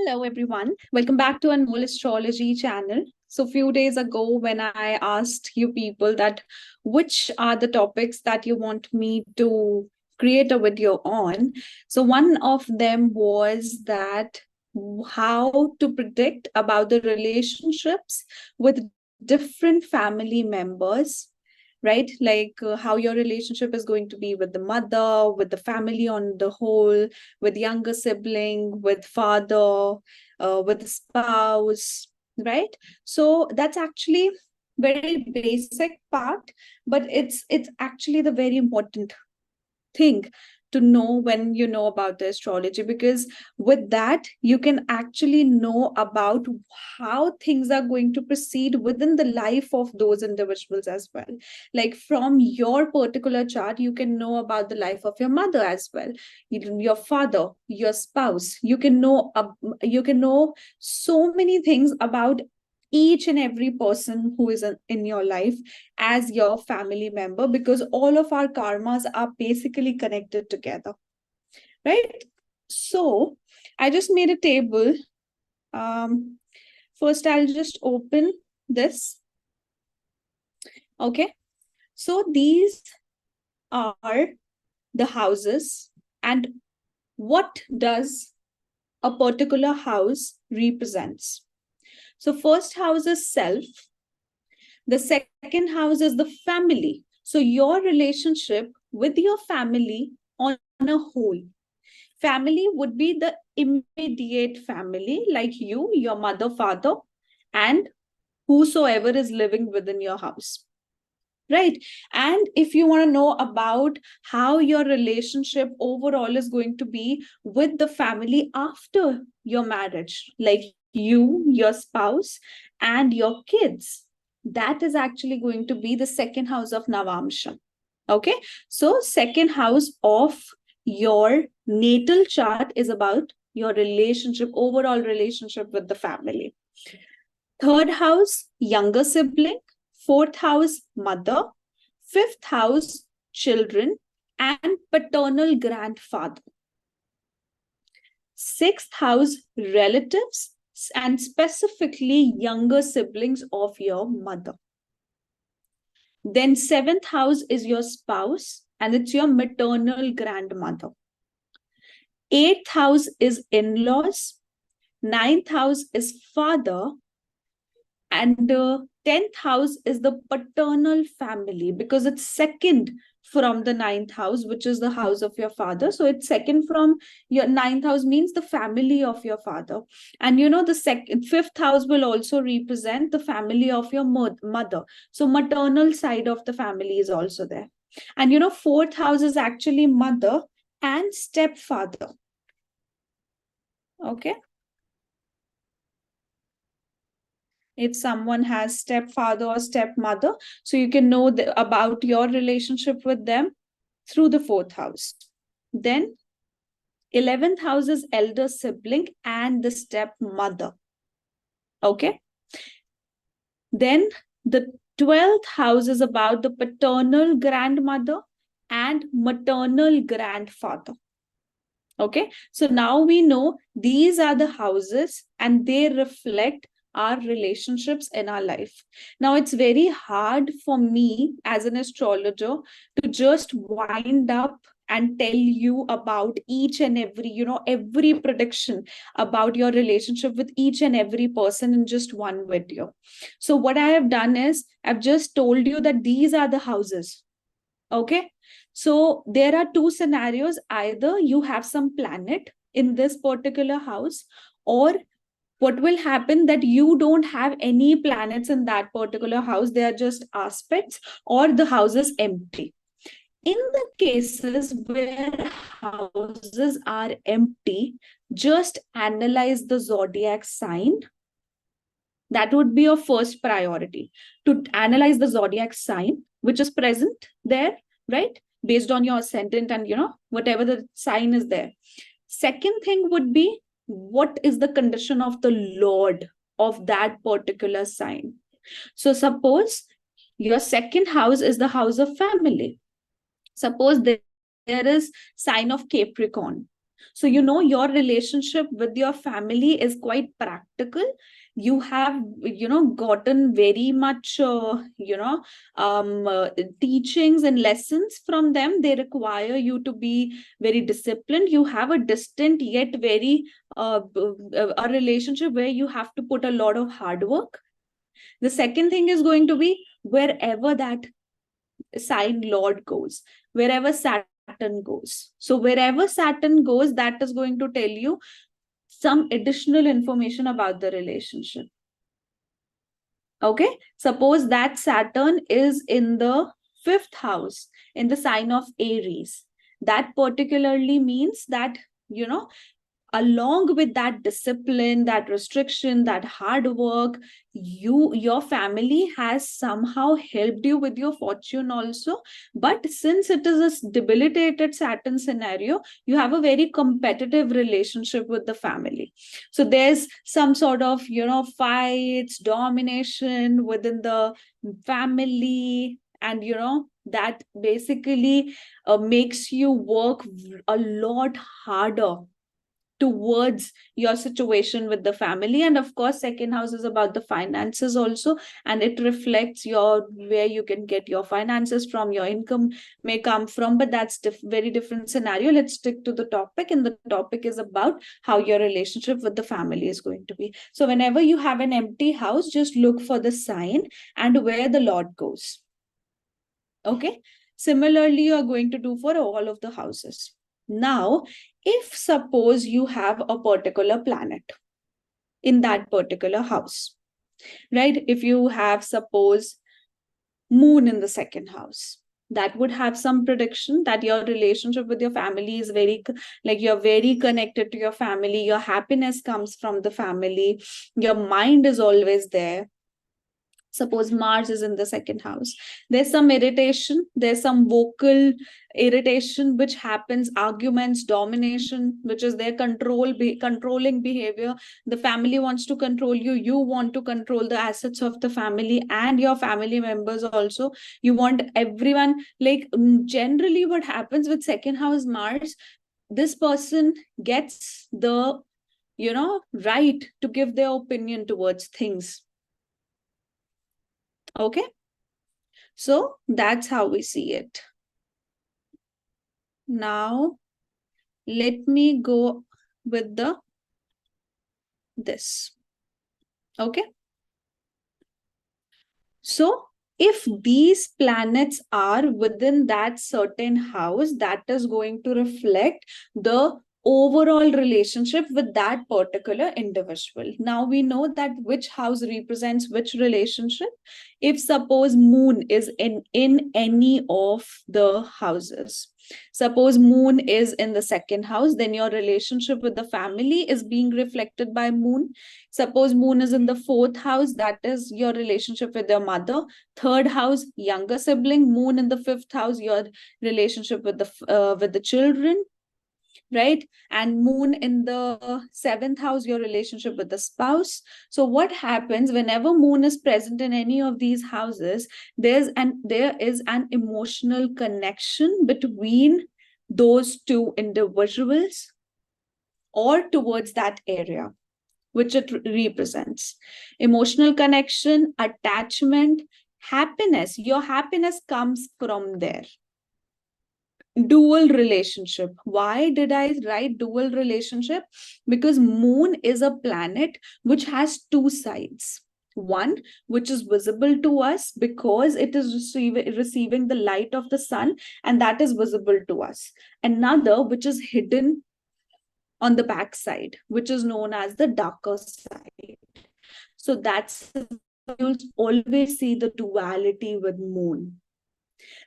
Hello, everyone. Welcome back to Anmoll Astrology channel. So, few days ago, when I asked you people that which are the topics that you want me to create a video on, so one of them was that how to predict about the relationships with different family members, right? Like how your relationship is going to be with the mother, with the family on the whole, with younger sibling, with father, with the spouse, right? So that's actually very basic part, but it's actually the very important thing to know when you know about the astrology, because with that you can actually know about how things are going to proceed within the life of those individuals as well. Like from your particular chart you can know about the life of your mother as well, your father, your spouse. You can know so many things about each and every person who is in your life as your family member, because all of our karmas are basically connected together, right? So I just made a table. First I'll just open this. Okay, so these are the houses, and what does a particular house represents. So first house is self. The second house is the family. So your relationship with your family on a whole. Family would be the immediate family, like you, your mother, father, and whosoever is living within your house. Right. And if you want to know about how your relationship overall is going to be with the family after your marriage, like you, your spouse, and your kids, that is actually going to be the second house of Navamsha. Okay. So, second house of your natal chart is about your relationship, overall relationship with the family. Third house, younger sibling. Fourth house, mother. Fifth house, children and paternal grandfather. Sixth house, relatives and specifically younger siblings of your mother. Then seventh house is your spouse and it's your maternal grandmother. Eighth house is in-laws. Ninth house is father. And the 10th house is the paternal family, because it's second from the ninth house, which is the house of your father. So it's second from your ninth house, means the family of your father. And the fifth house will also represent the family of your mother. So maternal side of the family is also there. And fourth house is actually mother and stepfather. Okay. If someone has stepfather or stepmother, so you can know about your relationship with them through the fourth house. Then 11th house is elder sibling and the stepmother. Okay. Then the 12th house is about the paternal grandmother and maternal grandfather. Okay, so now we know these are the houses and they reflect our relationships in our life. Now it's very hard for me as an astrologer to just wind up and tell you about each and every prediction about your relationship with each and every person in just one video. So what I have done is I've just told you that these are the houses. Okay, so there are two scenarios. Either you have some planet in this particular house, or what will happen that you don't have any planets in that particular house. They are just aspects, or the house is empty. In the cases where houses are empty, just analyze the zodiac sign. That would be your first priority, to analyze the zodiac sign which is present there, right? Based on your ascendant and whatever the sign is there. Second thing would be, what is the condition of the Lord of that particular sign? So suppose your second house is the house of family. Suppose there is sign of Capricorn. So, you know, your relationship with your family is quite practical. You have, you know, gotten very much, teachings and lessons from them. They require you to be very disciplined. You have a distant yet very, a relationship where you have to put a lot of hard work. The second thing is going to be wherever that sign Lord goes, wherever Saturn goes. So wherever Saturn goes, that is going to tell you some additional information about the relationship. Okay, suppose that Saturn is in the fifth house, in the sign of Aries. That particularly means that, you know, along with that discipline, that restriction, that hard work, your family has somehow helped you with your fortune also. But since it is a debilitated Saturn scenario, you have a very competitive relationship with the family. So there's some sort of, you know, fights, domination within the family, and you know that basically makes you work a lot harder towards your situation with the family. And of course, second house is about the finances also, and it reflects your where you can get your finances from, your income may come from. But that's very different scenario. Let's stick to the topic, and the topic is about how your relationship with the family is going to be. So whenever you have an empty house, just look for the sign and where the Lord goes. Okay, similarly you are going to do for all of the houses. Now, if suppose you have a particular planet in that particular house, right? If you have, suppose, moon in the second house, that would have some prediction that your relationship with your family is very, like, you're very connected to your family, your happiness comes from the family, your mind is always there. Suppose Mars is in the second house, there's some irritation, there's some vocal irritation which happens, arguments, domination, which is their controlling behavior. The family wants to control you, you want to control the assets of the family and your family members also. You want everyone, like, generally what happens with second house Mars, this person gets the, you know, right to give their opinion towards things. Okay, so that's how we see it. Now, let me go with this. Okay. So, if these planets are within that certain house, that is going to reflect the overall relationship with that particular individual. Now we know that which house represents which relationship. If suppose moon is in any of the houses, suppose moon is in the second house, then your relationship with the family is being reflected by moon. Suppose moon is in the fourth house, that is your relationship with your mother. Third house, younger sibling. Moon in the fifth house, your relationship with the children, right? And moon in the seventh house, your relationship with the spouse. So what happens whenever moon is present in any of these houses, there is an emotional connection between those two individuals or towards that area which it represents. Emotional connection, attachment, happiness. Your happiness comes from there. Dual relationship. Why did I write dual relationship? Because moon is a planet which has two sides. One, which is visible to us because it is receiving the light of the sun, and that is visible to us. Another, which is hidden on the back side, which is known as the darker side. So that's, you'll always see the duality with moon.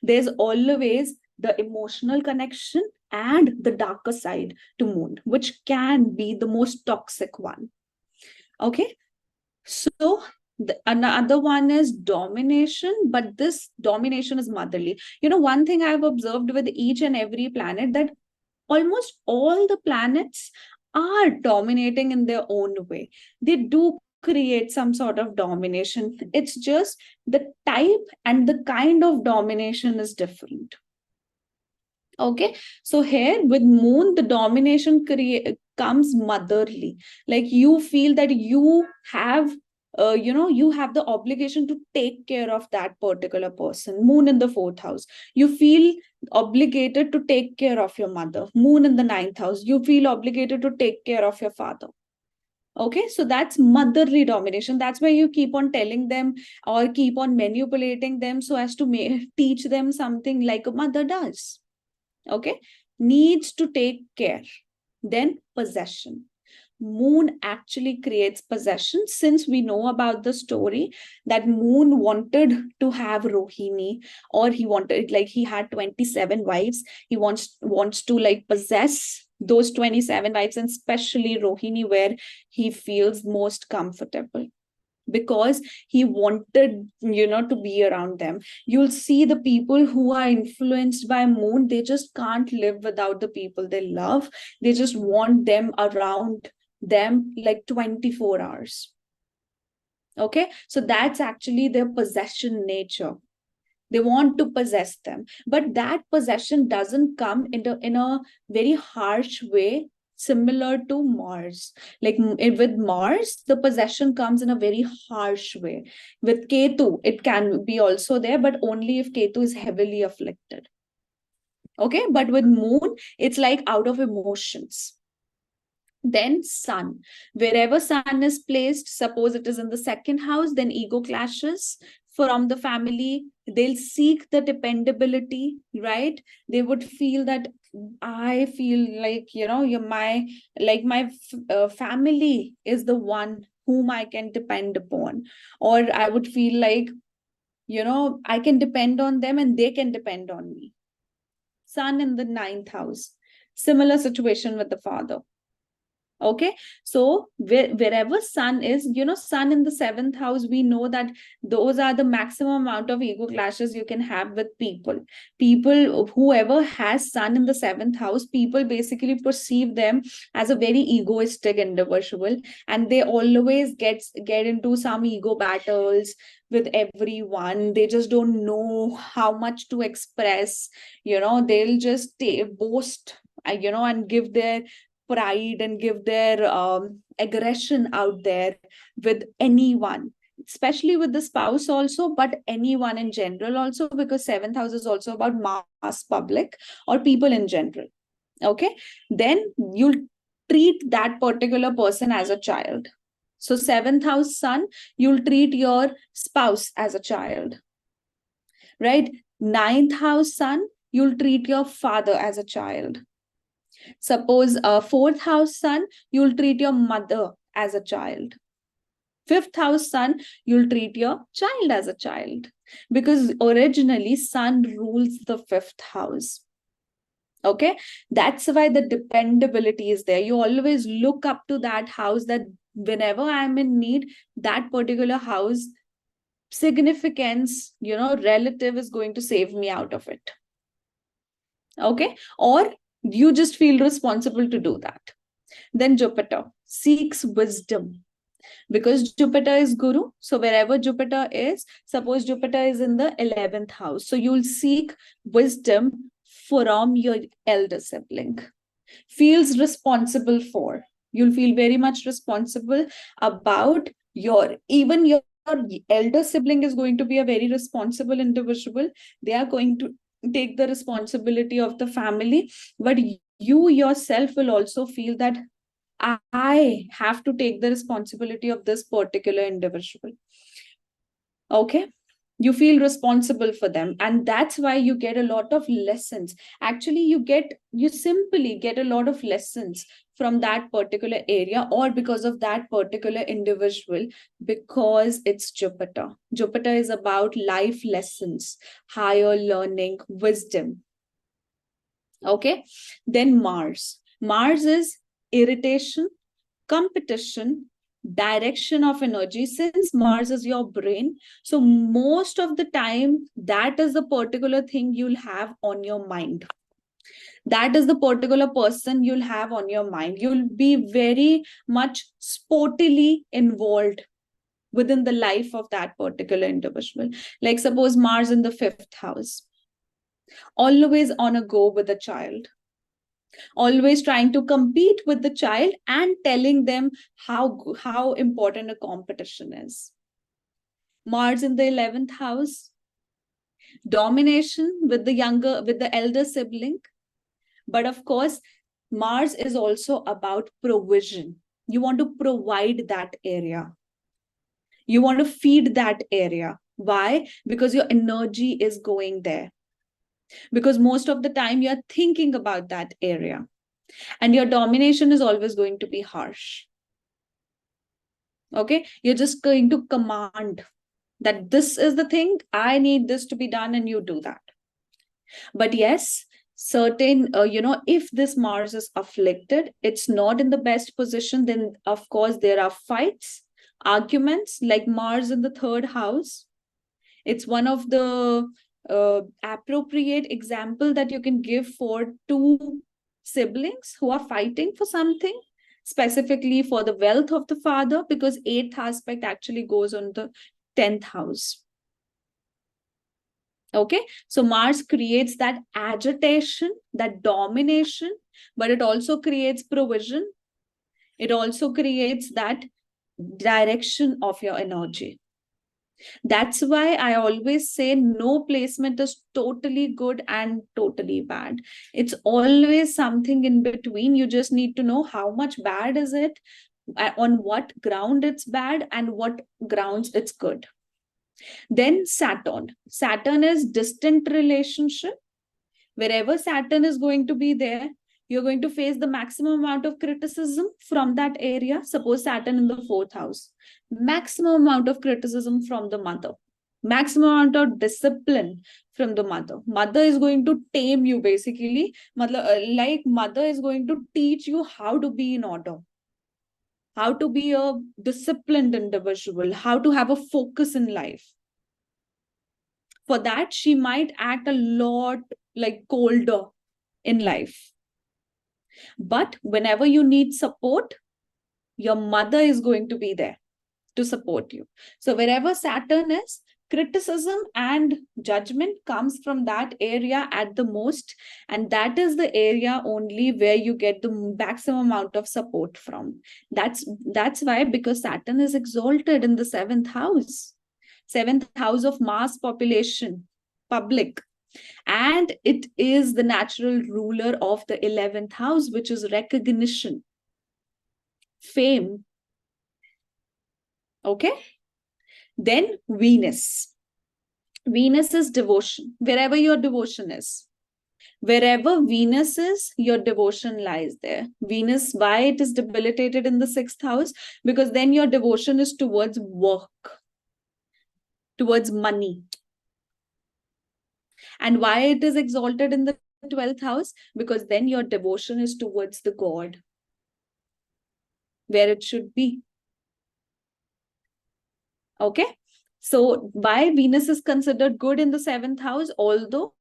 There's always the emotional connection and the darker side to moon, which can be the most toxic one. Okay, so another one is domination, but this domination is motherly. You know, one thing I've observed with each and every planet, that almost all the planets are dominating in their own way. They do create some sort of domination. It's just the type and the kind of domination is different. Okay, so here with moon, the domination comes motherly. Like you feel that you have, you have the obligation to take care of that particular person. Moon in the fourth house, you feel obligated to take care of your mother. Moon in the ninth house, you feel obligated to take care of your father. Okay, so that's motherly domination. That's why you keep on telling them or keep on manipulating them so as to teach them something like a mother does. Okay, needs to take care. Then possession. Moon actually creates possession, since we know about the story that Moon wanted to have Rohini, or he wanted, like, he had 27 wives. He wants to like possess those 27 wives, and especially Rohini, where he feels most comfortable, because he wanted, to be around them. You'll see the people who are influenced by moon, they just can't live without the people they love. They just want them around them like 24 hours. Okay, so that's actually their possession nature. They want to possess them, but that possession doesn't come in a very harsh way, similar to Mars. Like with Mars, the possession comes in a very harsh way. With Ketu, it can be also there, but only if Ketu is heavily afflicted. Okay, but with Moon, it's like out of emotions. Then sun, wherever sun is placed, suppose it is in the second house, then ego clashes from the family. They'll seek the dependability, right? They would feel that I feel like, you're my, like my family is the one whom I can depend upon. Or I would feel like, I can depend on them and they can depend on me. Sun in the ninth house, similar situation with the father. Okay, so wherever sun is, sun in the seventh house, we know that those are the maximum amount of ego clashes you can have with people. Whoever has sun in the seventh house, people basically perceive them as a very egoistic individual, and they always get into some ego battles with everyone. They just don't know how much to express. They'll just boast, and give their pride and give their aggression out there with anyone, especially with the spouse also, but anyone in general also, because seventh house is also about mass public or people in general. Okay, then you'll treat that particular person as a child. So seventh house sun, you'll treat your spouse as a child, right? Ninth house sun, you'll treat your father as a child. Suppose a fourth house sun, you'll treat your mother as a child. Fifth house sun, you'll treat your child as a child, because originally sun rules the fifth house. Okay, that's why the dependability is there. You always look up to that house, that whenever I'm in need, that particular house significance, relative is going to save me out of it. Okay, or you just feel responsible to do that. Then Jupiter seeks wisdom, because Jupiter is Guru. So wherever Jupiter is, suppose Jupiter is in the 11th house. So you'll seek wisdom from your elder sibling. Feels responsible for. You'll feel very much responsible about even your elder sibling is going to be a very responsible individual. They are going to take the responsibility of the family, but you yourself will also feel that I have to take the responsibility of this particular individual. Okay, you feel responsible for them, and that's why you get a lot of lessons. Actually, you simply get a lot of lessons from that particular area, or because of that particular individual, because it's Jupiter. Jupiter is about life lessons, higher learning, wisdom. Okay, then Mars is irritation, competition, direction of energy. Since Mars is your brain, so most of the time that is the particular thing you'll have on your mind. That is the particular person you'll have on your mind. You'll be very much sportily involved within the life of that particular individual. Like suppose Mars in the fifth house, always on a go with the child, always trying to compete with the child and telling them how important a competition is. Mars in the 11th house, domination with the elder sibling. But of course, Mars is also about provision. You want to provide that area, you want to feed that area. Why? Because your energy is going there, because most of the time you're thinking about that area, and your domination is always going to be harsh. Okay, you're just going to command that this is the thing, I need this to be done, and you do that. But yes, certain if this Mars is afflicted, it's not in the best position, then of course there are fights, arguments. Like Mars in the third house, it's one of the appropriate example that you can give for two siblings who are fighting for something, specifically for the wealth of the father, because eighth aspect actually goes on the 10th house. Okay, so Mars creates that agitation, that domination, but it also creates provision. It also creates that direction of your energy. That's why I always say no placement is totally good and totally bad. It's always something in between. You just need to know how much bad is it, on what ground it's bad, and what grounds it's good. Then Saturn is distant relationship. Wherever Saturn is going to be there, you're going to face the maximum amount of criticism from that area. Suppose Saturn in the fourth house, maximum amount of criticism from the mother, maximum amount of discipline from the mother. Mother is going to tame you, basically. Like mother is going to teach you how to be in order, how to be a disciplined individual, how to have a focus in life. For that, she might act a lot like colder in life. But whenever you need support, your mother is going to be there to support you. So wherever Saturn is, criticism and judgment comes from that area at the most. And that is the area only where you get the maximum amount of support from. That's why, because Saturn is exalted in the seventh house. Seventh house of mass population, public. And it is the natural ruler of the 11th house, which is recognition, fame. Okay. Then Venus. Venus is devotion. Wherever your devotion is, wherever Venus is, your devotion lies there. Venus, why it is debilitated in the sixth house? Because then your devotion is towards work, towards money. And why it is exalted in the 12th house? Because then your devotion is towards the God, where it should be. Okay. So why Venus is considered good in the seventh house, although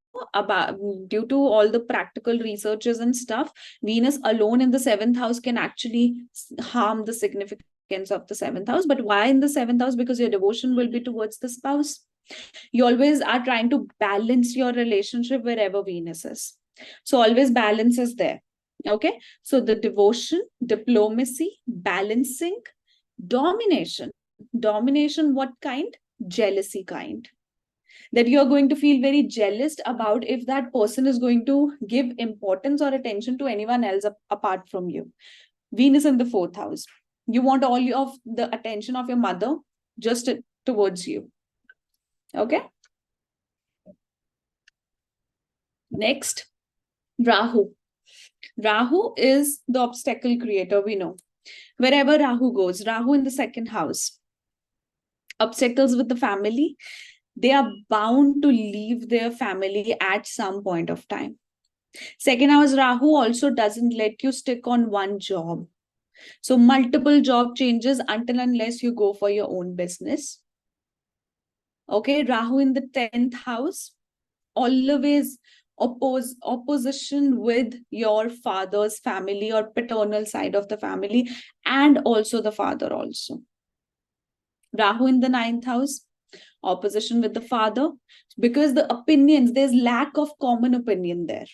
due to all the practical researches and stuff, Venus alone in the seventh house can actually harm the significance of the seventh house. But why in the seventh house? Because your devotion will be towards the spouse. You always are trying to balance your relationship wherever Venus is. So always balance is there. Okay. So the devotion, diplomacy, balancing, domination. Domination, what kind? Jealousy kind. That you are going to feel very jealous about if that person is going to give importance or attention to anyone else apart from you. Venus in the fourth house. You want all of the attention of your mother just towards you. Okay. Next, Rahu. Rahu is the obstacle creator, we know. Wherever Rahu goes, Rahu in the second house, obstacles with the family, they are bound to leave their family at some point of time. Second house Rahu also doesn't let you stick on one job. So multiple job changes until unless you go for your own business. Okay, Rahu in the 10th house, always opposition with your father's family or paternal side of the family, and also the father also. Rahu in the 9th house, Opposition with the father, because the opinions, there's lack of common opinion there.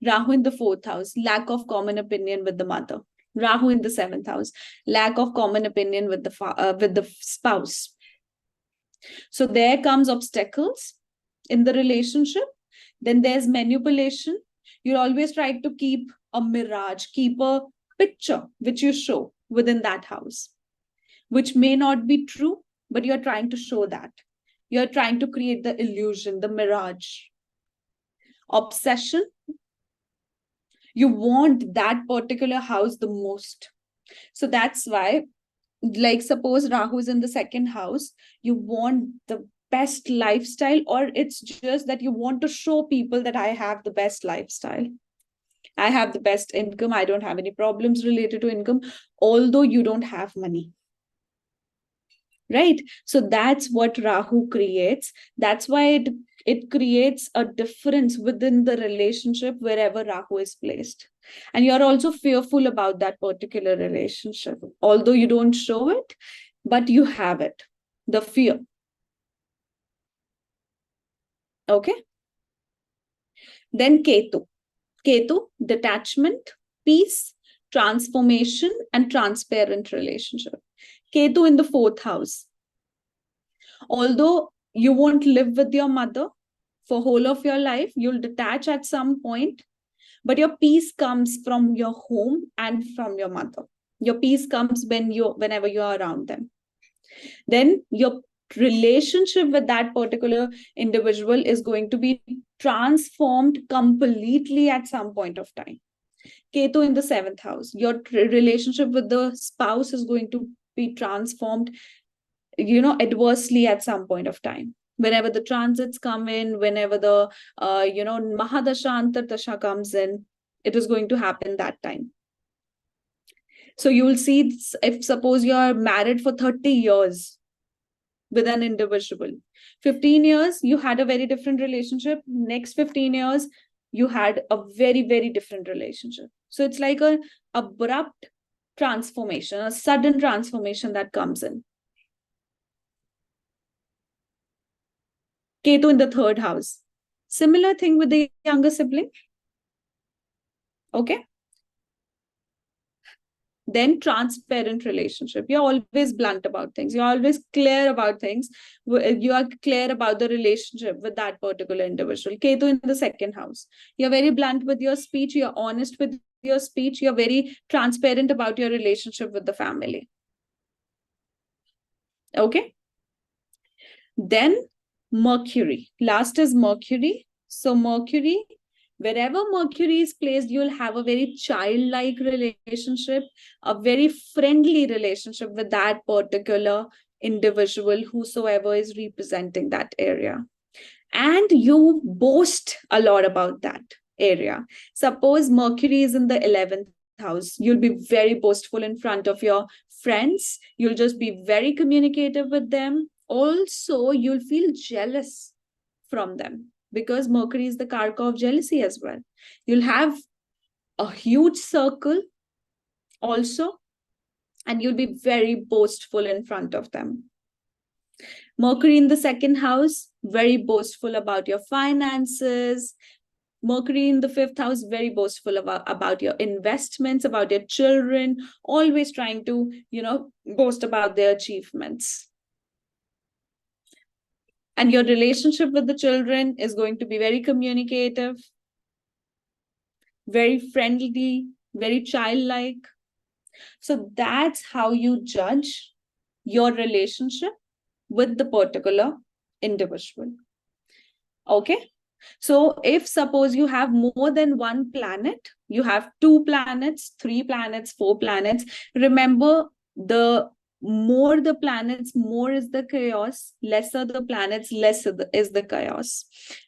Rahu in the fourth house, lack of common opinion with the mother. Rahu in the seventh house, lack of common opinion with the spouse. So there comes obstacles in the relationship. Then there's manipulation. You always try to keep a mirage, keep a picture which you show within that house, which may not be true, but you're trying to show that. You're trying to create the illusion, the mirage. Obsession. You want that particular house the most. So that's why, like, suppose Rahu is in the second house, you want the best lifestyle, or it's just that you want to show people that I have the best lifestyle. I have the best income. I don't have any problems related to income, although you don't have money. Right? So that's what Rahu creates. That's why it creates a difference within the relationship wherever Rahu is placed. And you're also fearful about that particular relationship, although you don't show it, but you have it, the fear. Okay. Then Ketu. Ketu, detachment, peace, transformation, and transparent relationship. Ketu in the fourth house. Although you won't live with your mother for whole of your life, you'll detach at some point, but your peace comes from your home and from your mother. Your peace comes whenever you're around them. Then your relationship with that particular individual is going to be transformed completely at some point of time. Ketu in the seventh house, your relationship with the spouse is going to be transformed, adversely at some point of time. Whenever the transits come in, whenever the, Mahadasha, Antardasha comes in, it is going to happen that time. So you will see, if suppose you're married for 30 years with an individual, 15 years, you had a very different relationship. Next 15 years, you had a very, very different relationship. So it's like an abrupt transformation, a sudden transformation that comes in. Ketu in the third house. Similar thing with the younger sibling. Okay. Then transparent relationship. You're always blunt about things. You're always clear about things. You are clear about the relationship with that particular individual. Ketu in the second house. You're very blunt with your speech. You're honest with your speech. You're very transparent about your relationship with the family. Okay. Then Mercury. Last is Mercury. So Mercury, wherever Mercury is placed, you'll have a very childlike relationship, a very friendly relationship with that particular individual, whosoever is representing that area. And you boast a lot about that area. Suppose Mercury is in the 11th house, you'll be very boastful in front of your friends. You'll just be very communicative with them. Also, you'll feel jealous from them, because Mercury is the karka of jealousy as well. You'll have a huge circle also, and you'll be very boastful in front of them. Mercury in the second house, very boastful about your finances. Mercury in the fifth house, very boastful about your investments, about your children, always trying to, boast about their achievements. And your relationship with the children is going to be very communicative, very friendly, very childlike. So that's how you judge your relationship with the particular individual. Okay. So if suppose you have more than one planet, you have 2 planets, 3 planets, 4 planets, remember, the more the planets, more is the chaos, lesser the planets, lesser is the chaos,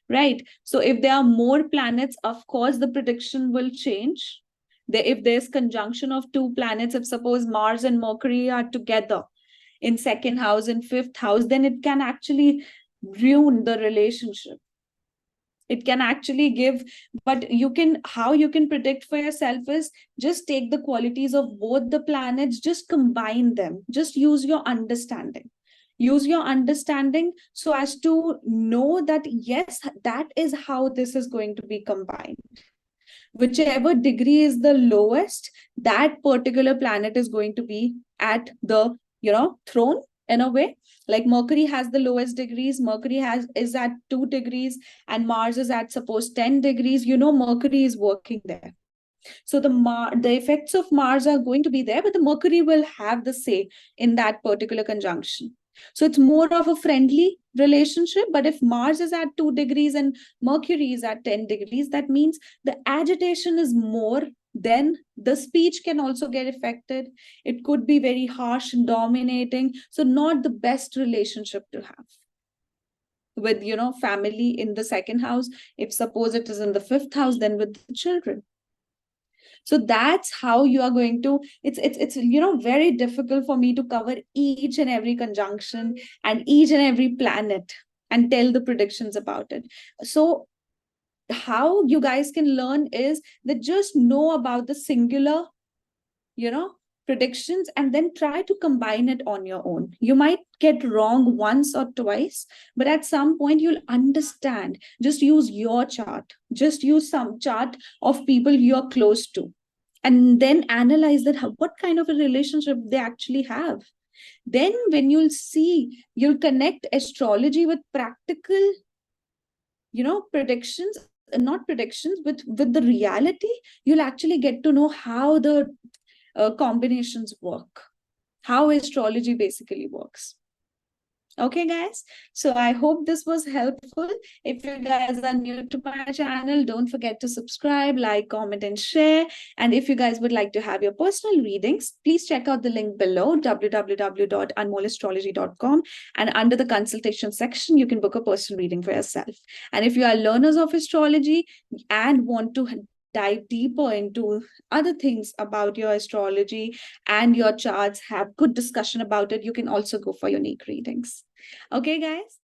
right? So if there are more planets, of course, the prediction will change. If there's conjunction of 2 planets, if suppose Mars and Mercury are together in second house and fifth house, then it can actually ruin the relationship. It can actually give, but how you can predict for yourself is just take the qualities of both the planets, just combine them, just use your understanding. Use your understanding so as to know that, yes, that is how this is going to be combined. Whichever degree is the lowest, that particular planet is going to be at the, throne in a way. Like Mercury has the lowest degrees. Mercury is at 2 degrees, and Mars is at, suppose, 10 degrees. Mercury is working there. So the effects of Mars are going to be there, but the Mercury will have the say in that particular conjunction. So it's more of a friendly relationship. But if Mars is at 2 degrees and Mercury is at 10 degrees, that means the agitation is more. Then the speech can also get affected. It could be very harsh and dominating. So not the best relationship to have with, family in the second house. If suppose it is in the fifth house, then with the children. So that's how you are going to, it's very difficult for me to cover each and every conjunction and each and every planet and tell the predictions about it. So how you guys can learn is that just know about the singular, predictions, and then try to combine it on your own. You might get wrong once or twice, but at some point you'll understand. Just use your chart, just use some chart of people you're close to, and then analyze that what kind of a relationship they actually have. Then when you'll see, you'll connect astrology with practical, predictions, not predictions, with the reality. You'll actually get to know how the combinations work, how astrology basically works. Okay, guys. So I hope this was helpful. If you guys are new to my channel, don't forget to subscribe, like, comment, and share. And if you guys would like to have your personal readings, please check out the link below, www.anmollastrology.com. And under the consultation section, you can book a personal reading for yourself. And if you are learners of astrology and want to dive deeper into other things about your astrology and your charts, have good discussion about it, you can also go for unique readings. Okay, guys.